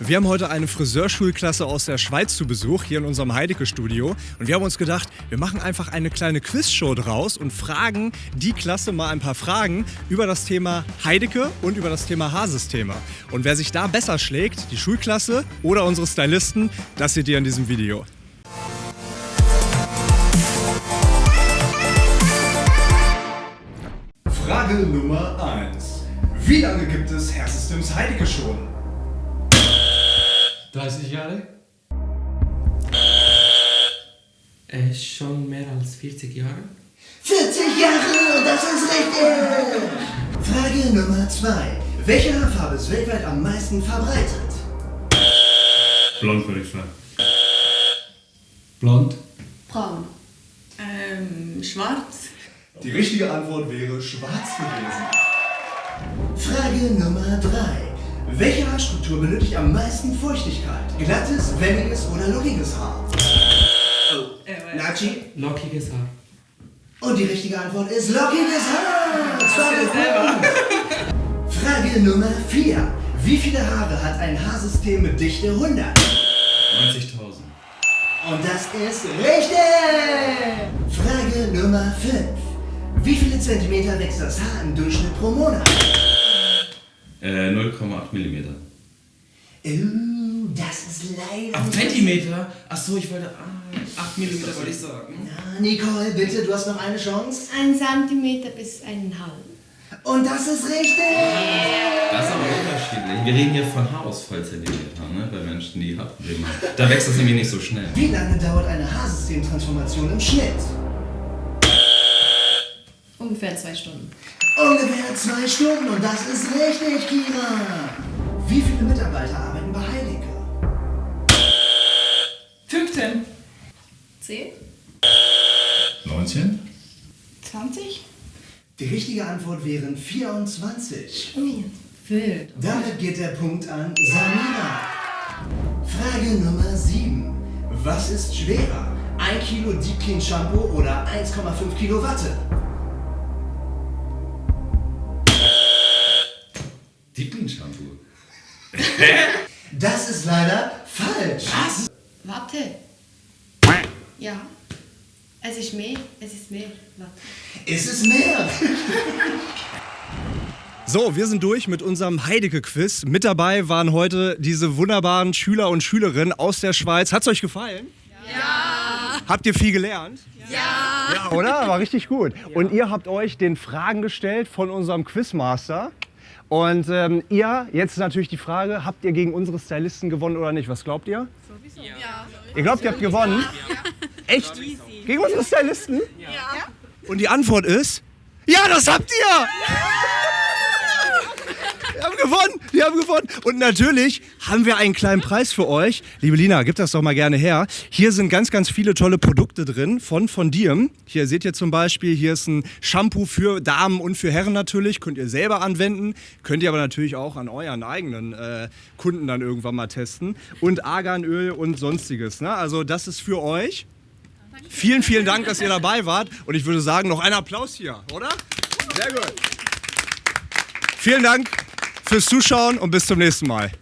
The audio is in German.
Wir haben heute eine Friseurschulklasse aus der Schweiz zu Besuch, hier in unserem Heidecke-Studio. Und wir haben uns gedacht, wir machen einfach eine kleine Quizshow draus und fragen die Klasse mal ein paar Fragen über das Thema Heidecke und über das Thema Haarsysteme. Und wer sich da besser schlägt, die Schulklasse oder unsere Stylisten, das seht ihr in diesem Video. Frage Nummer 1. Wie lange gibt es Hairsystems Heidecke schon? 30 Jahre? Schon mehr als 40 Jahre. 40 Jahre, das ist richtig! Frage Nummer 2. Welche Haarfarbe ist weltweit am meisten verbreitet? Blond würde ich sagen. Blond? Braun. Schwarz. Die richtige Antwort wäre schwarz gewesen. Frage Nummer 3. Welche Haarstruktur benötigt am meisten Feuchtigkeit? Glattes, welliges oder lockiges Haar? Nachi? Lockiges Haar. Und die richtige Antwort ist lockiges Haar! Frage Nummer 4. Wie viele Haare hat ein Haarsystem mit Dichte 100? 90.000. Und das ist richtig! Frage Nummer 5. Wie viele Zentimeter wächst das Haar im Durchschnitt pro Monat? 0,8 mm. Das ist leider... Ach, Zentimeter? Achso, ich wollte... 8 mm wollte ich sagen. Ja, Nicole, bitte, du hast noch eine Chance. 1 Zentimeter bis 1,5. Und das ist richtig! Das ist aber unterschiedlich. Wir reden hier von Haarausfall-Zentimetern, ne? Bei Menschen, die Haarprobleme haben. Da wächst das nämlich nicht so schnell. Wie lange dauert eine Haarsystemtransformation im Schnitt? Ungefähr 2 Stunden. Ungefähr 2 Stunden und das ist richtig, Kira! Wie viele Mitarbeiter arbeiten bei Heidecke? 15. 10. 19? 20. Die richtige Antwort wären 24. Wild. Damit geht der Punkt an Samira. Frage Nummer 7. Was ist schwerer? 1 Kilo Deep Clean Shampoo oder 1,5 Kilo Watte? Deep Clean Shampoo. Das ist leider falsch. Was? Warte. Ja. Es ist mehr. Warte. Ist es mehr? So, wir sind durch mit unserem Heidecke-Quiz. Mit dabei waren heute diese wunderbaren Schüler und Schülerinnen aus der Schweiz. Hat's euch gefallen? Ja. Habt ihr viel gelernt? Ja. Ja, oder? War richtig gut. Und ihr habt euch den Fragen gestellt von unserem Quizmaster. Und ihr, jetzt ist natürlich die Frage, habt ihr gegen unsere Stylisten gewonnen oder nicht? Was glaubt ihr? Sowieso. Ja. Ihr glaubt, ihr habt gewonnen? Ja. Echt? Gegen unsere Stylisten? Ja. Und die Antwort ist, ja, das habt ihr! Wir haben gewonnen. Und natürlich haben wir einen kleinen Preis für euch. Liebe Lina, gib das doch mal gerne her. Hier sind ganz, ganz viele tolle Produkte drin von Diem. Hier seht ihr zum Beispiel, hier ist ein Shampoo für Damen und für Herren natürlich. Könnt ihr selber anwenden. Könnt ihr aber natürlich auch an euren eigenen Kunden dann irgendwann mal testen. Und Arganöl und sonstiges. Ne? Also das ist für euch. Vielen, vielen Dank, dass ihr dabei wart. Und ich würde sagen, noch einen Applaus hier, oder? Sehr gut. Vielen Dank fürs Zuschauen und bis zum nächsten Mal.